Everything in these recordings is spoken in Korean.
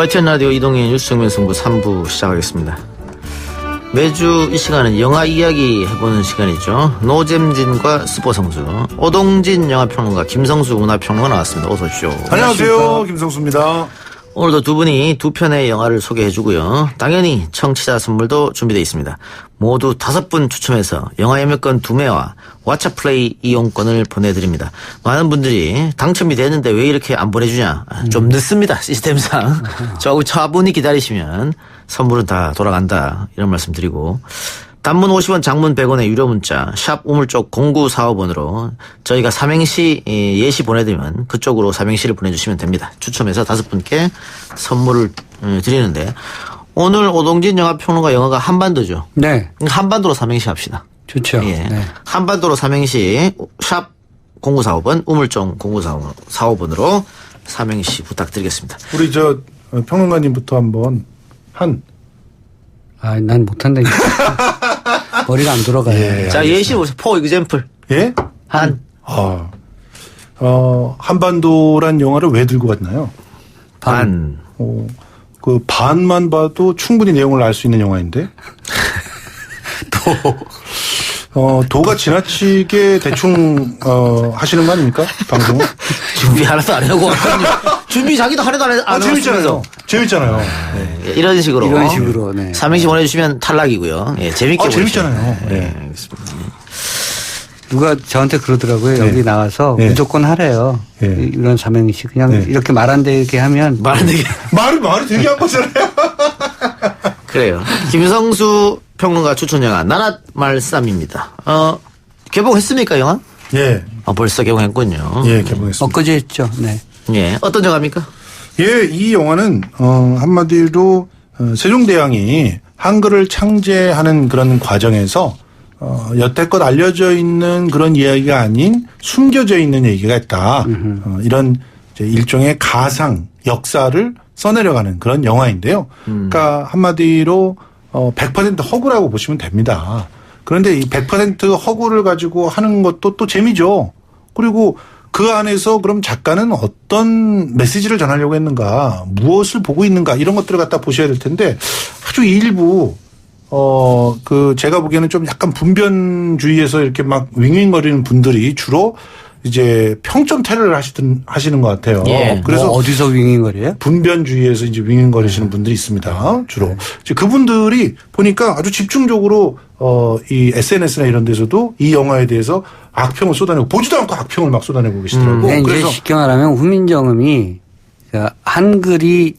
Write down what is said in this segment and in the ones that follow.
YTN 라디오 이동희 뉴스 정면 승부 3부 시작하겠습니다. 매주 이 시간은 영화 이야기 해보는 시간이죠. 노잼진과 스포성수, 오동진 영화평론가, 김성수 문화평론가 나왔습니다. 어서 오십시오. 안녕하세요. 김성수입니다. 오늘도 두 분이 두 편의 영화를 소개해주고요. 당연히 청취자 선물도 준비되어 있습니다. 모두 5분 추첨해서 영화 예매권 2매와 왓챠플레이 이용권을 보내드립니다. 많은 분들이 당첨이 됐는데 왜 이렇게 안 보내주냐. 좀 늦습니다. 시스템상. 조금 차분히 기다리시면 선물은 다 돌아간다. 이런 말씀 드리고. 단문 50원, 장문 100원의 유료 문자 샵 우물쪽 0945번으로 저희가 삼행시 예시 보내드리면 그쪽으로 삼행시를 보내주시면 됩니다. 추첨해서 5분께 선물을 드리는데 오늘 오동진 영화평론가 영화가 한반도죠. 네. 한반도로 삼행시 합시다. 좋죠. 예. 네. 한반도로 삼행시 샵 0945번 우물정 0945번으로 삼행시 부탁드리겠습니다. 우리 평론가님부터 한번 난 못한다니까. 머리가 안 돌아가요. 예, 자, 예시 보세요. 포 example. 예? 한반도란 영화를 왜 들고 갔나요? 반. 그 반만 봐도 충분히 내용을 알 수 있는 영화인데. 도가 지나치게 대충 하시는 거 아닙니까? 방송은? 준비 하나도 안 해오고 준비 자기도 하나도 안 해오고 재밌잖아요. 재밌잖아요. 네. 이런 식으로 네. 삼행시 보내주시면 탈락이고요. 예, 재밌게 재밌잖아요. 네. 알겠습니다. 누가 저한테 그러더라고요. 네. 여기 나와서 네. 무조건 하래요. 네. 이런 삼행시 그냥 네. 이렇게 말 안 되게 하면 말은 되게 말이 되게 한 거잖아요. 그래요. 김성수 평론가 추천 영화 나랏 말쌈입니다. 개봉했습니까 영화? 예. 벌써 개봉했군요. 예, 개봉했습니다. 엊그제 했죠. 네. 예. 어떤 영화입니까? 예, 이 영화는 한마디로 세종대왕이 한글을 창제하는 그런 과정에서 여태껏 알려져 있는 그런 이야기가 아닌 숨겨져 있는 얘기가 있다. 이런 이제 일종의 가상 역사를 써내려가는 그런 영화인데요. 그러니까 한마디로 100% 허구라고 보시면 됩니다. 그런데 이 100% 허구를 가지고 하는 것도 또 재미죠. 그리고 그 안에서 그럼 작가는 어떤 메시지를 전하려고 했는가, 무엇을 보고 있는가 이런 것들을 갖다 보셔야 될 텐데 아주 일부 제가 보기에는 좀 약간 분변주의에서 이렇게 막 윙윙거리는 분들이 주로 이제 평점 테러를 하시는 것 같아요. 예. 그래서 어디서 윙윙거려요? 분변주의에서 이제 윙윙거리시는 분들이 있습니다. 주로. 이제 그분들이 보니까 아주 집중적으로 이 SNS나 이런 데서도 이 영화에 대해서 악평을 쏟아내고 보지도 않고 악평을 막 쏟아내고 계시더라고요. 그래서 이제 쉽게 말하면 후민정음이 한글이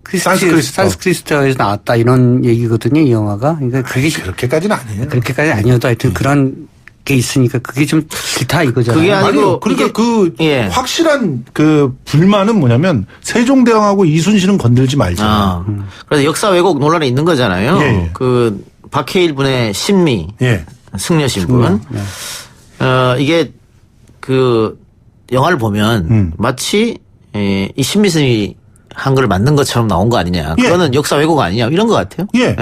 산스크리스트어에서 나왔다 이런 얘기거든요. 이 영화가. 그러니까 그게 그렇게까지는 아니에요. 그렇게까지 아니어도 하여튼 그런 게 있으니까 그게 좀 싫다 이거잖아요. 그게 아니요. 그러니까 예. 확실한 그 불만은 뭐냐면 세종대왕하고 이순신은 건들지 말자. 그래서 역사 왜곡 논란이 있는 거잖아요. 예. 그 박해일 분의 신미, 예. 승려 신분. 이게 그 영화를 보면 마치 이 신미승이 한글을 만든 것처럼 나온 거 아니냐. 예. 그거는 역사 왜곡 아니냐 이런 것 같아요. 예.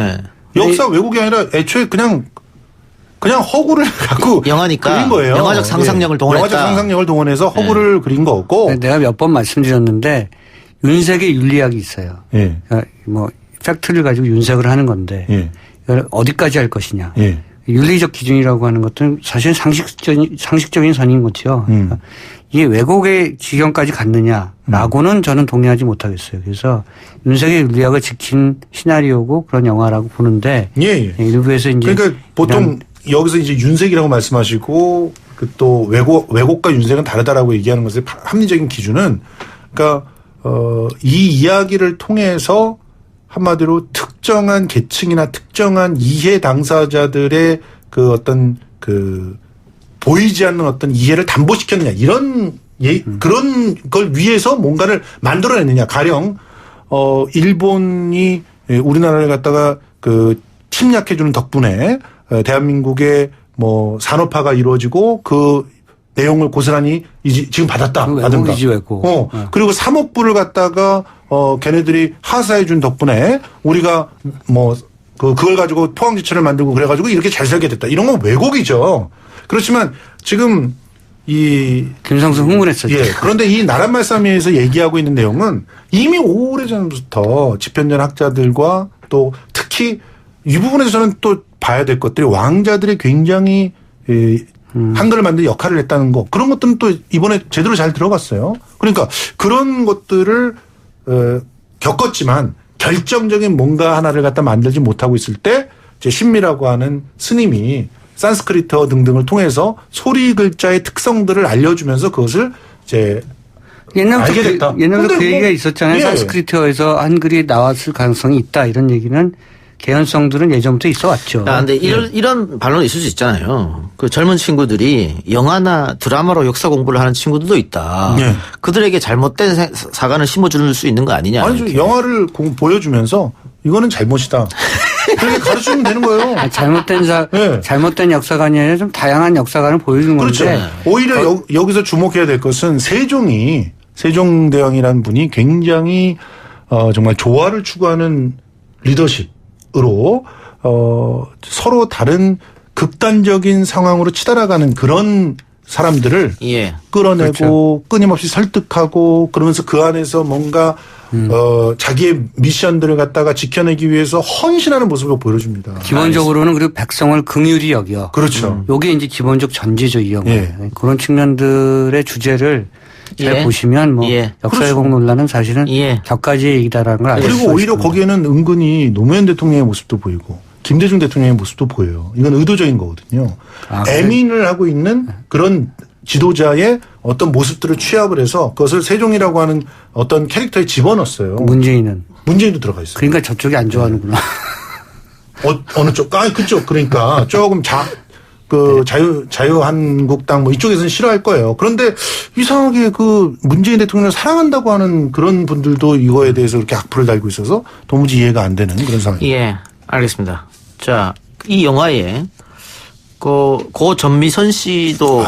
역사 왜곡이 아니라 애초에 그냥 허구를 갖고 영화니까 그린 거예요. 영화적 상상력을 동원했다. 영화적 상상력을 동원해서 허구를 그린 거고. 내가 몇 번 말씀드렸는데 윤색의 윤리학이 있어요. 예. 그러니까 뭐 팩트를 가지고 윤색을 하는 건데 예. 이걸 어디까지 할 것이냐. 예. 윤리적 기준이라고 하는 것은 사실 상식적인 선인 거죠. 그러니까 이게 왜곡의 지경까지 갔느냐라고는 저는 동의하지 못하겠어요. 그래서 윤색의 윤리학을 지킨 시나리오고 그런 영화라고 보는데 예. 일부에서 이제 그러니까 보통 여기서 이제 윤색이라고 말씀하시고 그 또 왜곡과 윤색은 다르다라고 얘기하는 것의 합리적인 기준은 그러니까 이 이야기를 통해서 한마디로 특정한 계층이나 특정한 이해 당사자들의 그 어떤 그 보이지 않는 어떤 이해를 담보시켰느냐 이런 그런 걸 위해서 뭔가를 만들어냈느냐. 가령 일본이 우리나라를 갖다가 그 침략해주는 덕분에 대한민국의 뭐 산업화가 이루어지고 그 내용을 고스란히 지금 받았다. 외국이지 외국. 그리고 3억 불을 갖다가 걔네들이 하사해 준 덕분에 우리가 뭐 그걸 가지고 포항지철을 만들고 그래가지고 이렇게 잘 살게 됐다. 이런 건 왜곡이죠. 그렇지만 지금 김성수 흥분했었죠. 예. 그런데 이 나란말싸미에서 얘기하고 있는 내용은 이미 오래전부터 집현전 학자들과 또 특히 이 부분에서 저는 또 봐야 될 것들이 왕자들이 굉장히 한글을 만드는 역할을 했다는 거 그런 것들은 또 이번에 제대로 잘 들어갔어요. 그러니까 그런 것들을 겪었지만 결정적인 뭔가 하나를 갖다 만들지 못하고 있을 때 이제 신미라고 하는 스님이 산스크리트어 등등을 통해서 소리 글자의 특성들을 알려주면서 그것을 이제 알게 됐다. 옛날부터 그 얘기가 있었잖아요. 예. 산스크리트어에서 한글이 나왔을 가능성이 있다 이런 얘기는 개연성들은 예전부터 있어 왔죠. 근데 이런 반론이 있을 수 있잖아요. 그 젊은 친구들이 영화나 드라마로 역사 공부를 하는 친구들도 있다. 네. 그들에게 잘못된 사관을 심어줄 수 있는 거 아니냐. 아니죠. 이렇게. 영화를 보여주면서 이거는 잘못이다. 그렇게 가르치면 되는 거예요. 잘못된 잘못된 역사관이 아니라 좀 다양한 역사관을 보여주는 그렇죠. 건데. 오히려 여기서 주목해야 될 것은 세종대왕이라는 분이 굉장히 정말 조화를 추구하는 리더십으로 서로 다른 극단적인 상황으로 치달아가는 그런 사람들을 예. 끌어내고 그렇죠. 끊임없이 설득하고 그러면서 그 안에서 뭔가 자기의 미션들을 갖다가 지켜내기 위해서 헌신하는 모습을 보여줍니다. 기본적으로는 그리고 백성을 긍휼히 여겨. 그렇죠. 요게 이제 기본적 전제죠, 이 영화. 예. 그런 측면들의 주제를 잘 예. 보시면 뭐 예. 역사회복 논란은 사실은 예. 격가지의 얘기다라는 걸 알수 그리고 오히려 거기에는 은근히 노무현 대통령의 모습도 보이고 김대중 대통령의 모습도 보여요. 이건 의도적인 거거든요. 애민을 하고 있는 그런 지도자의 어떤 모습들을 취합을 해서 그것을 세종이라고 하는 어떤 캐릭터에 집어넣었어요. 문재인도 들어가 있어요. 그러니까 저쪽이 안 좋아하는구나. 어느 쪽? 그쪽. 그러니까 조금 자유한국당 뭐 이쪽에서는 싫어할 거예요. 그런데 이상하게 그 문재인 대통령을 사랑한다고 하는 그런 분들도 이거에 대해서 그렇게 악플을 달고 있어서 도무지 이해가 안 되는 그런 상황이에요. 예, 알겠습니다. 자, 이 영화에 고 전미선 씨도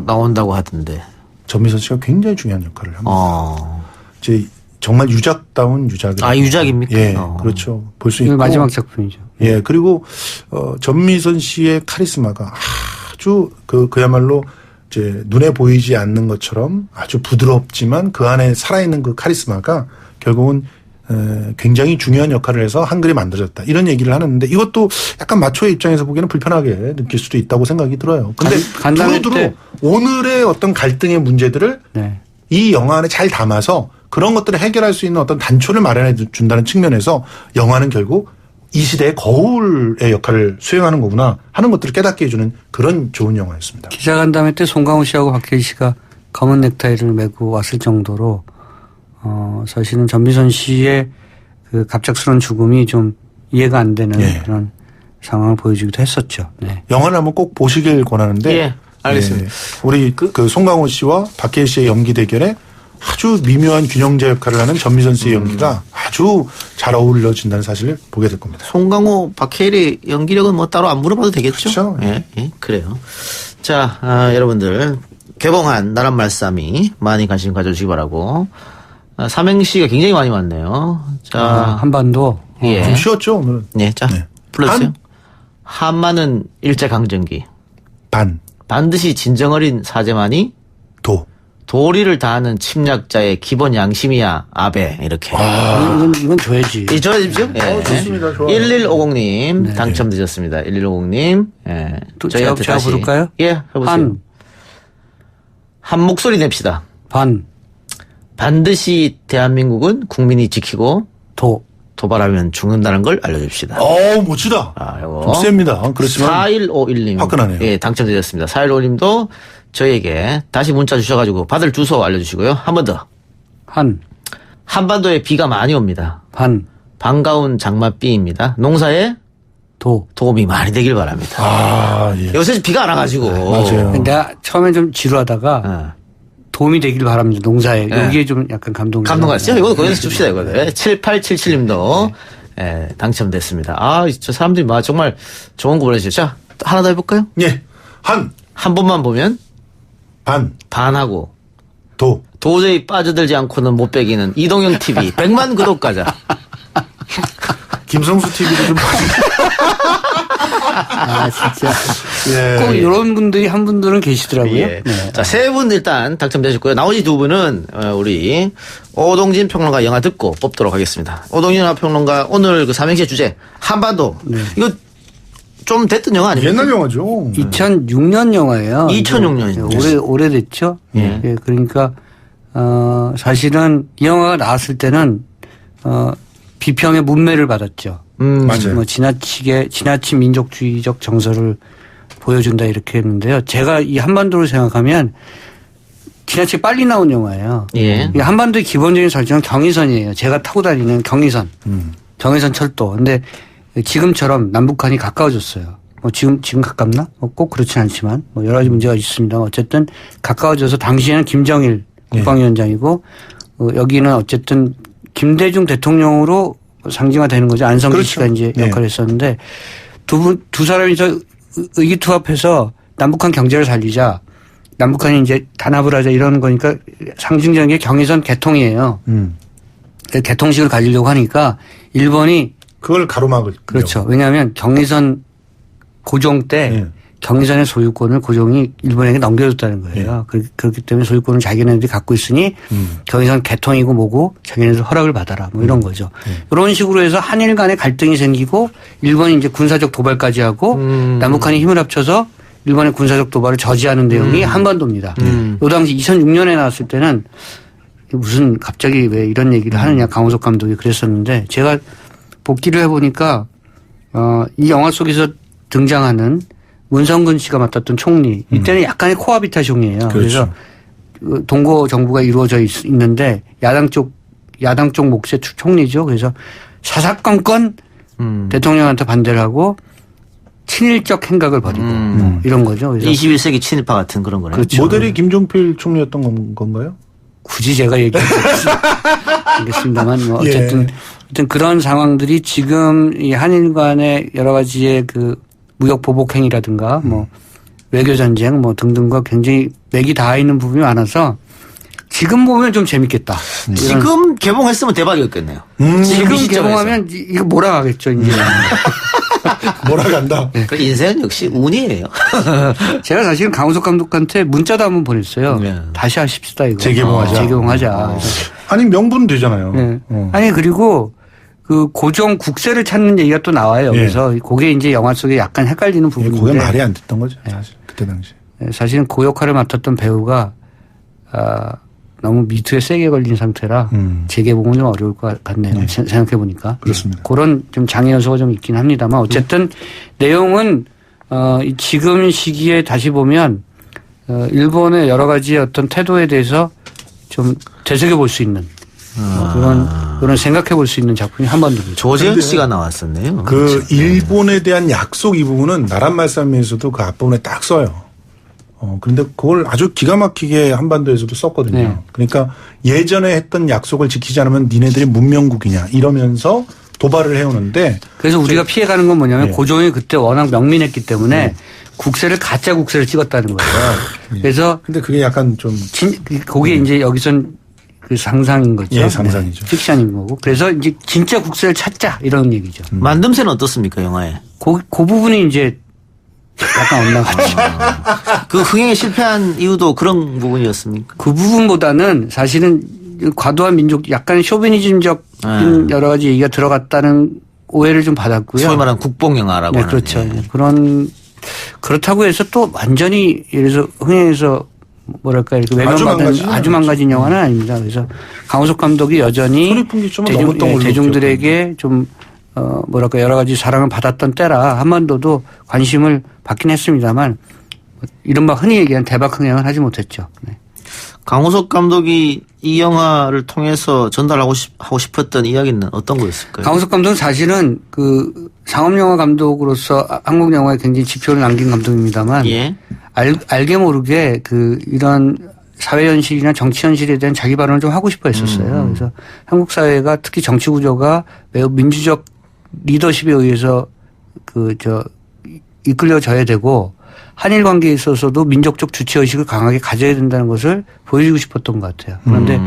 나온다고 하던데. 전미선 씨가 굉장히 중요한 역할을 합니다. 이제 정말 유작다운 유작을. 유작입니까? 예, 그렇죠. 볼 수 있고. 마지막 작품이죠. 예, 그리고 전미선 씨의 카리스마가 아주 그야말로 이제 눈에 보이지 않는 것처럼 아주 부드럽지만 그 안에 살아있는 그 카리스마가 결국은 굉장히 중요한 역할을 해서 한글이 만들어졌다. 이런 얘기를 하는데 이것도 약간 마초의 입장에서 보기에는 불편하게 느낄 수도 있다고 생각이 들어요. 근데 두루두루 오늘의 어떤 갈등의 문제들을 이 영화 안에 잘 담아서 그런 것들을 해결할 수 있는 어떤 단초를 마련해 준다는 측면에서 영화는 결국 이 시대의 거울의 역할을 수행하는 거구나 하는 것들을 깨닫게 해주는 그런 좋은 영화였습니다. 기자간담회 때 송강호 씨하고 박해일 씨가 검은 넥타이를 메고 왔을 정도로 사실은 전미선 씨의 그 갑작스러운 죽음이 좀 이해가 안 되는 그런 상황을 보여주기도 했었죠. 네. 영화를 한번 꼭 보시길 권하는데. 예, 알겠습니다. 우리 그 송강호 씨와 박해일 씨의 연기 대결에 아주 미묘한 균형제 역할을 하는 전미선 씨의 연기가 아주 잘 어울려진다는 사실을 보게 될 겁니다. 송강호, 박해일의 연기력은 뭐 따로 안 물어봐도 되겠죠? 그렇죠. 예, 그래요. 자, 여러분들 개봉한 나란 말싸미 많이 관심 가져주시기 바라고. 삼행시가 굉장히 많이 왔네요. 자, 한반도. 예. 좀 쉬웠죠 오늘은. 네, 자 불러주세요. 한마는 일제강점기. 반드시 진정어린 사제만이 도리를 다하는 침략자의 기본 양심이야 아베 이렇게. 이건 줘야지. 줘야십시오. 예. 좋습니다. 좋아요. 1150님 당첨되셨습니다. 1150님. 예. 또 제가 부를까요? 예, 해보세요. 한 목소리 냅시다. 반드시 대한민국은 국민이 지키고 도발하면 죽는다는 걸 알려줍시다. 멋지다. 이거. 좀 셉니다. 그렇지만 4151님. 화끈하네요. 예, 당첨되셨습니다. 4151님도 저희에게 다시 문자 주셔가지고 받을 주소 알려주시고요. 한 번 더. 한반도에 비가 많이 옵니다. 반가운 장맛비입니다. 농사에 도움이 많이 되길 바랍니다. 예. 요새 비가 안 와가지고. 맞아요. 내가 처음엔 좀 지루하다가 도움이 되길 바랍니다. 농사에. 여기에 좀 약간 감동받았죠? 이거 거기서 줍시다, 이거. 7877님도 당첨됐습니다. 저 사람들이 정말 좋은 거 보내주죠. 자, 하나 더 해볼까요? 예. 한 번만 보면 반하고 도저히 빠져들지 않고는 못 빼기는 이동형 TV 100만 구독 가자. 김성수 TV도 좀 아, 진짜. 예. 꼭 이런 분들이 한 분들은 계시더라고요. 예. 네. 자, 세 분 일단 당첨되셨고요. 나머지 두 분은 우리 오동진 평론가 영화 듣고 뽑도록 하겠습니다. 오동진 영화 평론가 오늘 그 삼행시의 주제 한반도. 이거 좀 됐던 영화 아닙니까? 옛날 영화죠. 2006년 영화예요. 2006년이요. 오래됐죠. 예. 예, 그러니까 사실은 이 영화가 나왔을 때는 비평의 문매를 받았죠. 맞아요. 뭐 지나친 민족주의적 정서를 보여준다 이렇게 했는데요. 제가 이 한반도를 생각하면 지나치게 빨리 나온 영화예요. 예. 이 한반도의 기본적인 설정은 경의선이에요. 제가 타고 다니는 경의선. 경의선 철도. 근데 지금처럼 남북한이 가까워졌어요. 뭐 지금 가깝나? 꼭 그렇진 않지만 뭐 여러 가지 문제가 있습니다. 어쨌든 가까워져서 당시에는 김정일 국방위원장이고 여기는 어쨌든 김대중 대통령으로 상징화되는 거죠. 안성기 그렇죠. 씨가 이제 역할을 했었는데 두 사람이서 의기투합해서 남북한 경제를 살리자. 남북한이 이제 단합을 하자 이러는 거니까 상징적인 게 경의선 개통이에요. 개통식을 가지려고 하니까 일본이 그걸 가로막을. 그렇죠. 왜냐하면 경의선 고종 때 경의선의 소유권을 고종이 일본에게 넘겨줬다는 거예요. 그렇기 때문에 소유권을 자기네들이 갖고 있으니 경의선 개통이고 뭐고 자기네들 허락을 받아라 뭐 이런 거죠. 이런 식으로 해서 한일 간의 갈등이 생기고 일본이 이제 군사적 도발까지 하고 남북한이 힘을 합쳐서 일본의 군사적 도발을 저지하는 내용이 한반도입니다. 이 당시 2006년에 나왔을 때는 무슨 갑자기 왜 이런 얘기를 하느냐 강호석 감독이 그랬었는데 제가 복기를 해보니까 이 영화 속에서 등장하는 문성근 씨가 맡았던 총리 이때는 약간의 코하비타숑이에요. 그렇죠. 그래서 동거 정부가 이루어져 있는데 야당 쪽 몫의 총리죠. 그래서 사사건건 대통령한테 반대를 하고 친일적 행각을 벌이고 이런 거죠. 그래서 21세기 친일파 같은 그런 거네요. 그렇죠. 모델이 김종필 총리였던 건가요? 굳이 제가 얘기하겠습니다만 뭐 어쨌든 그런 상황들이 지금 이 한일 간의 여러 가지의 그 무역 보복 행위라든가 뭐 외교 전쟁 뭐 등등과 굉장히 맥이 닿아 있는 부분이 많아서 지금 보면 좀 재밌겠다. 지금 개봉했으면 대박이었겠네요. 지금 이 시점에서. 개봉하면 이거 몰아가겠죠 이제. 몰아간다. 그 인생은 역시 운이에요. 제가 사실은 강우석 감독한테 문자도 한번 보냈어요. 네. 다시 하십시다 이거. 재개봉하자. 재개봉하자. 아니 명분 되잖아요. 네. 아니 그리고 그 고종 국세를 찾는 얘기가 또 나와요. 그래서 그게 이제 영화 속에 약간 헷갈리는 부분인데. 그게 말이 안 됐던 거죠. 사실 그때 당시. 사실은 그 역할을 맡았던 배우가 너무 미투에 세게 걸린 상태라 재개봉은 좀 어려울 것 같네요. 생각해 보니까. 그렇습니다. 그런 좀 장애 요소가 좀 있긴 합니다만 어쨌든 내용은 지금 시기에 다시 보면 일본의 여러 가지 어떤 태도에 대해서 좀 되새겨 볼 수 있는 그런 생각해 볼 수 있는 작품이 한반도입니다. 조재현 씨가 나왔었네요. 그 일본에 대한 약속 이 부분은 나란 말씀에서도 그 앞부분에 딱 써요. 그런데 그걸 아주 기가 막히게 한반도에서도 썼거든요. 네. 그러니까 예전에 했던 약속을 지키지 않으면 니네들이 문명국이냐 이러면서 도발을 해오는데 그래서 우리가 피해가는 건 뭐냐면 고종이 그때 워낙 명민했기 때문에 국세를 가짜 국세를 찍었다는 거예요. 그래서 근데 그게 약간 좀 그게 이제 여기선 그 상상인 거죠. 예, 상상이죠. 픽션인 거고. 그래서 이제 진짜 국세를 찾자 이런 얘기죠. 만듦새는 어떻습니까 영화에? 그 부분이 이제 약간 엇나갔죠. 그 흥행에 실패한 이유도 그런 부분이었습니까? 그 부분보다는 사실은 과도한 민족 약간 쇼비니즘적 여러 가지 얘기가 들어갔다는 오해를 좀 받았고요. 소위 말하는 국뽕 영화라고 네, 하는. 그렇죠. 그렇다고 해서 또 완전히 예를 들어서 흥행에서 뭐랄까 이렇게 외면받은 아주 망가진 영화는 아닙니다. 그래서 강호석 감독이 여전히 소리풍기 좀 넘었던 걸로 대중들에게 좀 뭐랄까 여러 가지 사랑을 받았던 때라 한반도도 관심을 받긴 했습니다만 이른바 흔히 얘기하는 대박 흥행은 하지 못했죠. 네. 강호석 감독이 이 영화를 통해서 전달하고 싶었던 이야기는 어떤 거였을까요? 강호석 감독은 사실은 그 상업영화 감독으로서 한국 영화에 굉장히 지표를 남긴 감독입니다만 알게 모르게 그 이런 사회 현실이나 정치 현실에 대한 자기 발언을 좀 하고 싶어 했었어요. 그래서 한국 사회가 특히 정치 구조가 매우 민주적 리더십에 의해서 이끌려져야 되고 한일 관계에 있어서도 민족적 주체의식을 강하게 가져야 된다는 것을 보여주고 싶었던 것 같아요. 그런데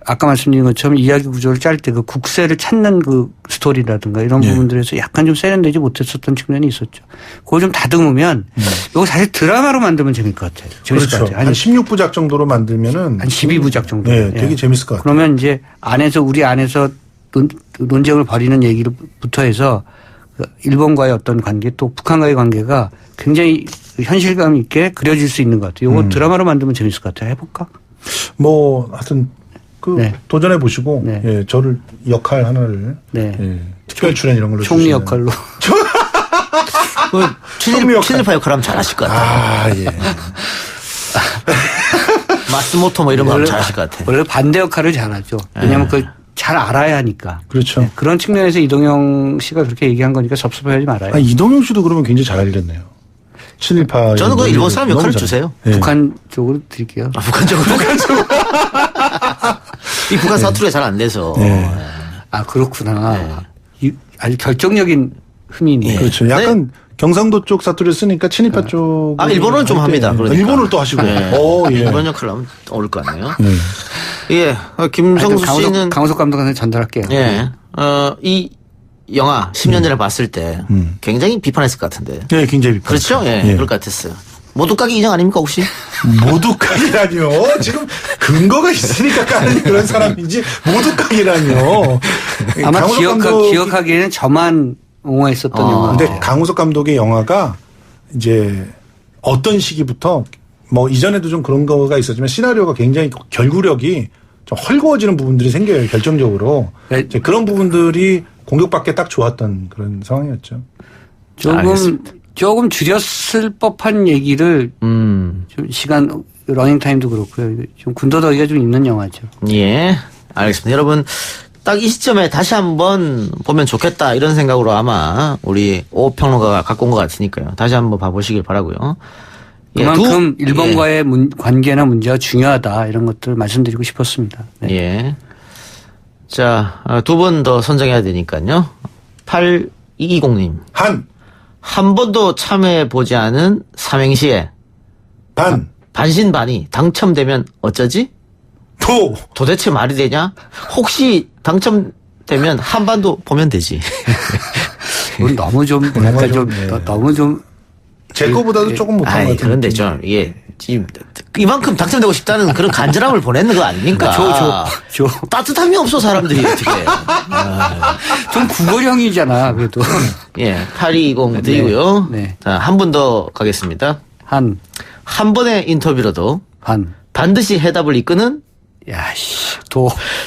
아까 말씀드린 것처럼 이야기 구조를 짤 때 그 국세를 찾는 그 스토리라든가 이런 예. 부분들에서 약간 좀 세련되지 못했었던 측면이 있었죠. 그거 좀 다듬으면 이거 사실 드라마로 만들면 재밌을 것 같아요. 재밌을 그렇죠. 것 같아요. 한 16부작 정도로 만들면은 한 12부작 정도. 네, 되게 재밌을 것 같아요. 그러면 이제 우리 안에서 논쟁을 벌이는 얘기부터 해서 그 일본과의 어떤 관계 또 북한과의 관계가 굉장히 현실감 있게 그려질 수 있는 것 같아요. 이거 드라마로 만들면 재밌을 것 같아요. 해볼까? 뭐 하여튼 네. 도전해 보시고 네. 예, 저를 역할 하나를 네. 예, 특별 출연 이런 걸로 총리 주시면. 역할로. 친일파 역할 하면 잘하실 것 같아요. 아 예. 마스모토 뭐 이런 거 하면 잘하실 것 같아요. 원래 반대 역할을 잘하죠. 왜냐하면 그걸 잘 알아야 하니까. 그렇죠. 네. 그런 측면에서 이동영 씨가 그렇게 얘기한 거니까 섭섭해하지 말아요. 아, 이동영 씨도 그러면 굉장히 잘 알렸네요. 친일파. 저는 그 일본 사람 역할을 주세요. 예. 북한 쪽으로 드릴게요. 북한 쪽으로. 이 북한 사투리가 잘 안 돼서. 네. 아 그렇구나. 네. 아주 결정적인 흠이네. 네. 그렇죠. 약간 경상도 쪽 사투리를 쓰니까 친일파 쪽. 아, 일본어는 좀 합니다. 그러니까. 일본어를 또 하시고. 네. 오, 예. 일본 역할을 하면 어울릴 것 같네요. 네. 예. 김성수 씨는. 강호석 감독한테 전달할게요. 예. 이 영화 10년 전에 봤을 때 굉장히 비판했을 것 같은데. 네, 굉장히 비판. 그렇죠? 예. 그럴 것 같았어요. 모두까기 인정 아닙니까, 혹시? 모두까기라뇨. 지금 근거가 있으니까 까는 그런 사람이지 모두까기라뇨. 아마 강호석 감독이- 기억하기에는 저만 옹호했었던 영화. 근데 강호석 감독의 영화가 이제 어떤 시기부터 뭐 이전에도 좀 그런 거가 있었지만 시나리오가 굉장히 결구력이 좀 헐거워지는 부분들이 생겨요. 결정적으로. 네. 이제 그런 부분들이 공격받기 딱 좋았던 그런 상황이었죠. 조금 줄였을 법한 얘기를 좀 시간 러닝 타임도 그렇고요. 좀 군더더기가 좀 있는 영화죠. 예. 알겠습니다. 여러분, 딱 이 시점에 다시 한번 보면 좋겠다 이런 생각으로 아마 우리 오 평론가가 갖고 온 것 같으니까요. 다시 한번 봐보시길 바라고요. 예, 그만큼 일본과의 관계나 문제가 중요하다 이런 것들을 말씀드리고 싶었습니다. 네. 예. 자, 두 분 더 선정해야 되니까요. 8220님. 한 번도 참여해보지 않은 삼행시에 반신반의 당첨되면 어쩌지? 도대체 말이 되냐? 혹시 당첨되면 한반도 보면 되지. 이건 너무 좀 뭐랄까 좀 너무 좀 제 거보다도 조금 못한 것 아이, 같은데. 그런데 좀 이게 지금 이만큼 당첨되고 싶다는 그런 간절함을 보내는 거 아닙니까? 줘. 따뜻함이 없어 사람들이 어떻게? 좀 구걸형이잖아 그래도. 예, 8220 드리고요. 네. 자, 한 분 더 가겠습니다. 한 번의 인터뷰로도 반드시 해답을 이끄는 야씨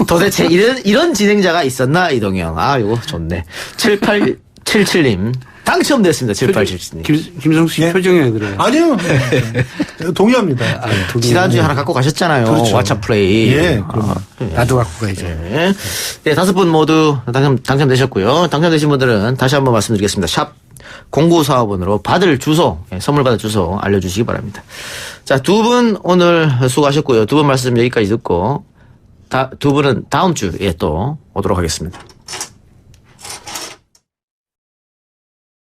도대체 이런 진행자가 있었나 이동영. 아, 이거 좋네. 7877님 당첨됐습니다. 7877님. 김성수 씨 예? 표정이 왜 그래요? 아니요. 동의합니다. 지난주에 하나 갖고 가셨잖아요. 그렇죠. 왓챠 플레이. 예, 그럼. 나도 갖고 가야죠. 네. 네, 5분 모두 당첨되셨고요. 당첨되신 분들은 다시 한번 말씀드리겠습니다. 샵 0945번으로 받을 주소, 선물 받을 주소 알려주시기 바랍니다. 자, 두 분 오늘 수고하셨고요. 두 분 말씀 여기까지 듣고 두 분은 다음 주에 또 오도록 하겠습니다.